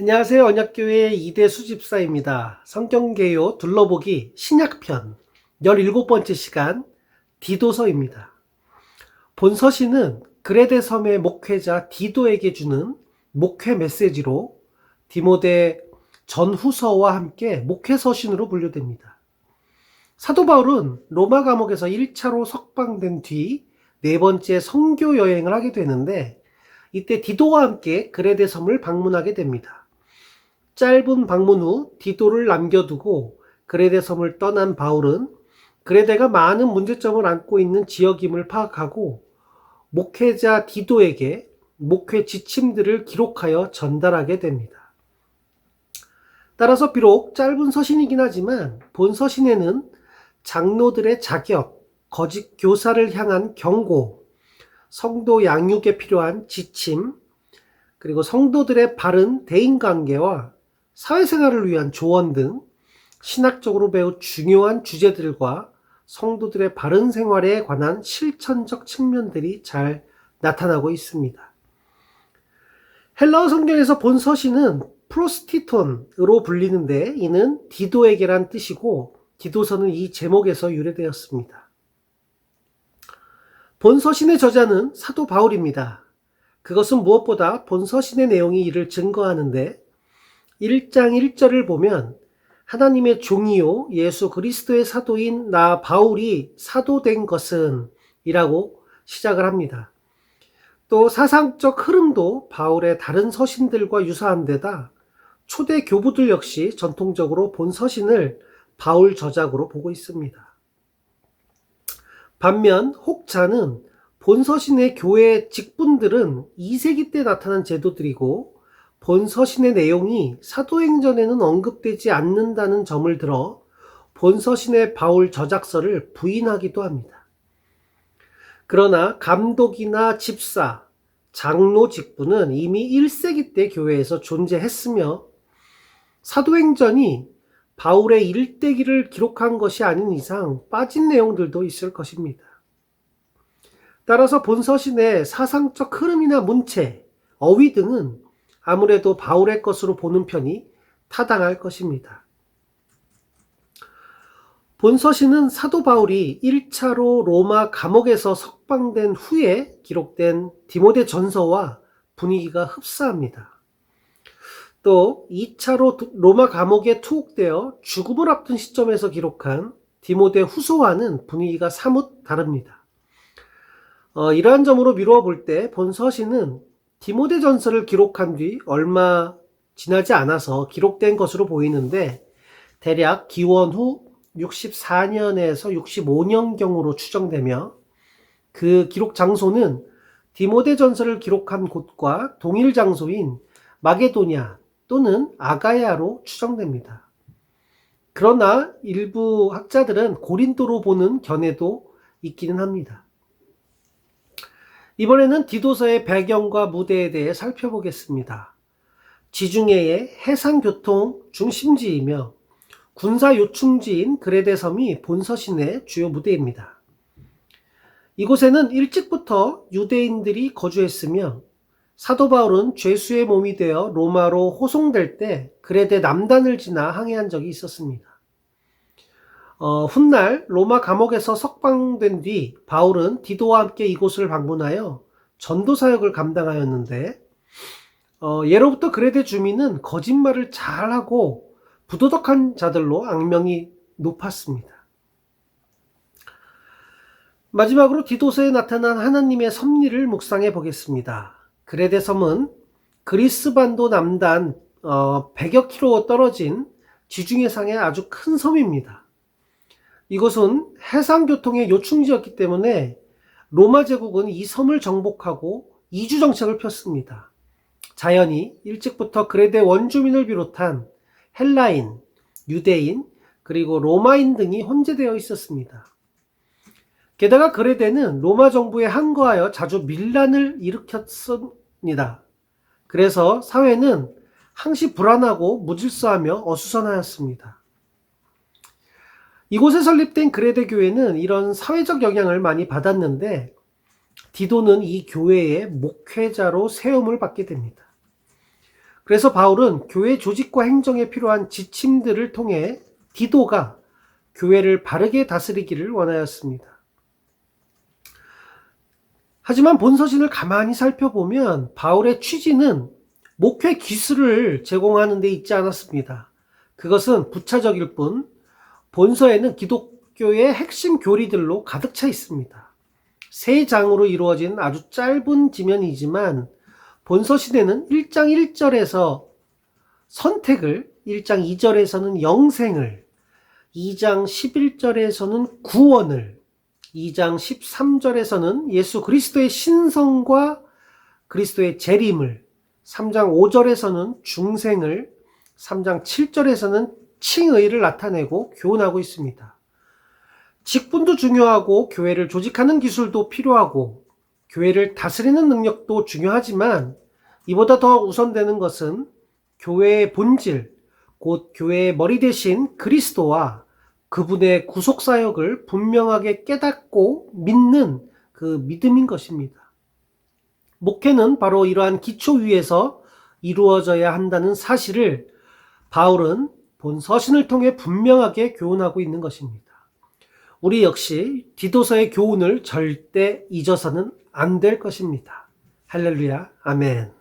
안녕하세요. 언약교회 이대 수집사입니다. 성경개요 둘러보기 신약편 17번째 시간 디도서입니다. 본 서신은 그레데 섬의 목회자 디도에게 주는 목회 메시지로 디모데 전후서와 함께 목회 서신으로 분류됩니다. 사도 바울은 로마 감옥에서 1차로 석방된 뒤 네 번째 선교 여행을 하게 되는데 이때 디도와 함께 그레데 섬을 방문하게 됩니다. 짧은 방문 후 디도를 남겨두고 그레데 섬을 떠난 바울은 그레데가 많은 문제점을 안고 있는 지역임을 파악하고 목회자 디도에게 목회 지침들을 기록하여 전달하게 됩니다. 따라서 비록 짧은 서신이긴 하지만 본 서신에는 장로들의 자격, 거짓 교사를 향한 경고, 성도 양육에 필요한 지침, 그리고 성도들의 바른 대인관계와 사회생활을 위한 조언 등 신학적으로 매우 중요한 주제들과 성도들의 바른 생활에 관한 실천적 측면들이 잘 나타나고 있습니다. 헬라어 성경에서 본 서신은 프로스티톤으로 불리는데 이는 디도에게란 뜻이고 디도서는 이 제목에서 유래되었습니다. 본 서신의 저자는 사도 바울입니다. 그것은 무엇보다 본 서신의 내용이 이를 증거하는데 1장 1절을 보면 하나님의 종이요 예수 그리스도의 사도인 나 바울이 사도된 것은 이라고 시작을 합니다. 또 사상적 흐름도 바울의 다른 서신들과 유사한 데다 초대 교부들 역시 전통적으로 본 서신을 바울 저작으로 보고 있습니다. 반면 혹자는 본 서신의 교회 직분들은 2세기 때 나타난 제도들이고 본 서신의 내용이 사도행전에는 언급되지 않는다는 점을 들어 본 서신의 바울 저작서를 부인하기도 합니다. 그러나 감독이나 집사, 장로 직분은 이미 1세기 때 교회에서 존재했으며 사도행전이 바울의 일대기를 기록한 것이 아닌 이상 빠진 내용들도 있을 것입니다. 따라서 본 서신의 사상적 흐름이나 문체, 어휘 등은 아무래도 바울의 것으로 보는 편이 타당할 것입니다. 본 서신은 사도 바울이 1차로 로마 감옥에서 석방된 후에 기록된 디모데 전서와 분위기가 흡사합니다. 또 2차로 로마 감옥에 투옥되어 죽음을 앞둔 시점에서 기록한 디모데 후서와는 분위기가 사뭇 다릅니다. 이러한 점으로 미루어 볼 때 본 서신은 디모데 전서를 기록한 뒤 얼마 지나지 않아서 기록된 것으로 보이는데 대략 기원 후 64년에서 65년경으로 추정되며 그 기록 장소는 디모데 전서를 기록한 곳과 동일 장소인 마게도냐 또는 아가야로 추정됩니다. 그러나 일부 학자들은 고린도로 보는 견해도 있기는 합니다. 이번에는 디도서의 배경과 무대에 대해 살펴보겠습니다. 지중해의 해상교통 중심지이며 군사 요충지인 그레데 섬이 본 서신의 주요 무대입니다. 이곳에는 일찍부터 유대인들이 거주했으며 사도 바울은 죄수의 몸이 되어 로마로 호송될 때 그레데 남단을 지나 항해한 적이 있었습니다. 훗날 로마 감옥에서 석방된 뒤 바울은 디도와 함께 이곳을 방문하여 전도 사역을 감당하였는데 예로부터 그레데 주민은 거짓말을 잘하고 부도덕한 자들로 악명이 높았습니다. 마지막으로 디도서에 나타난 하나님의 섭리를 묵상해 보겠습니다. 그레데 섬은 그리스 반도 남단 100여 킬로 떨어진 지중해상의 아주 큰 섬입니다. 이곳은 해상교통의 요충지였기 때문에 로마 제국은 이 섬을 정복하고 이주 정책을 폈습니다. 자연히 일찍부터 그레데 원주민을 비롯한 헬라인, 유대인, 그리고 로마인 등이 혼재되어 있었습니다. 게다가 그레데는 로마 정부에 항거하여 자주 밀란을 일으켰습니다. 그래서 사회는 항시 불안하고 무질서하며 어수선하였습니다. 이곳에 설립된 그레데 교회는 이런 사회적 영향을 많이 받았는데 디도는 이 교회의 목회자로 세움을 받게 됩니다. 그래서 바울은 교회 조직과 행정에 필요한 지침들을 통해 디도가 교회를 바르게 다스리기를 원하였습니다. 하지만 본서신을 가만히 살펴보면 바울의 취지는 목회 기술을 제공하는 데 있지 않았습니다. 그것은 부차적일 뿐 본서에는 기독교의 핵심 교리들로 가득 차 있습니다. 세 장으로 이루어진 아주 짧은 지면이지만 본서신에는 1장 1절에서 선택을, 1장 2절에서는 영생을, 2장 11절에서는 구원을, 2장 13절에서는 예수 그리스도의 신성과 그리스도의 재림을, 3장 5절에서는 중생을, 3장 7절에서는 칭의를 나타내고 교훈하고 있습니다. 직분도 중요하고 교회를 조직하는 기술도 필요하고 교회를 다스리는 능력도 중요하지만 이보다 더 우선되는 것은 교회의 본질, 곧 교회의 머리 대신 그리스도와 그분의 구속사역을 분명하게 깨닫고 믿는 그 믿음인 것입니다. 목회는 바로 이러한 기초 위에서 이루어져야 한다는 사실을 바울은 본 서신을 통해 분명하게 교훈하고 있는 것입니다. 우리 역시 디도서의 교훈을 절대 잊어서는 안 될 것입니다. 할렐루야, 아멘.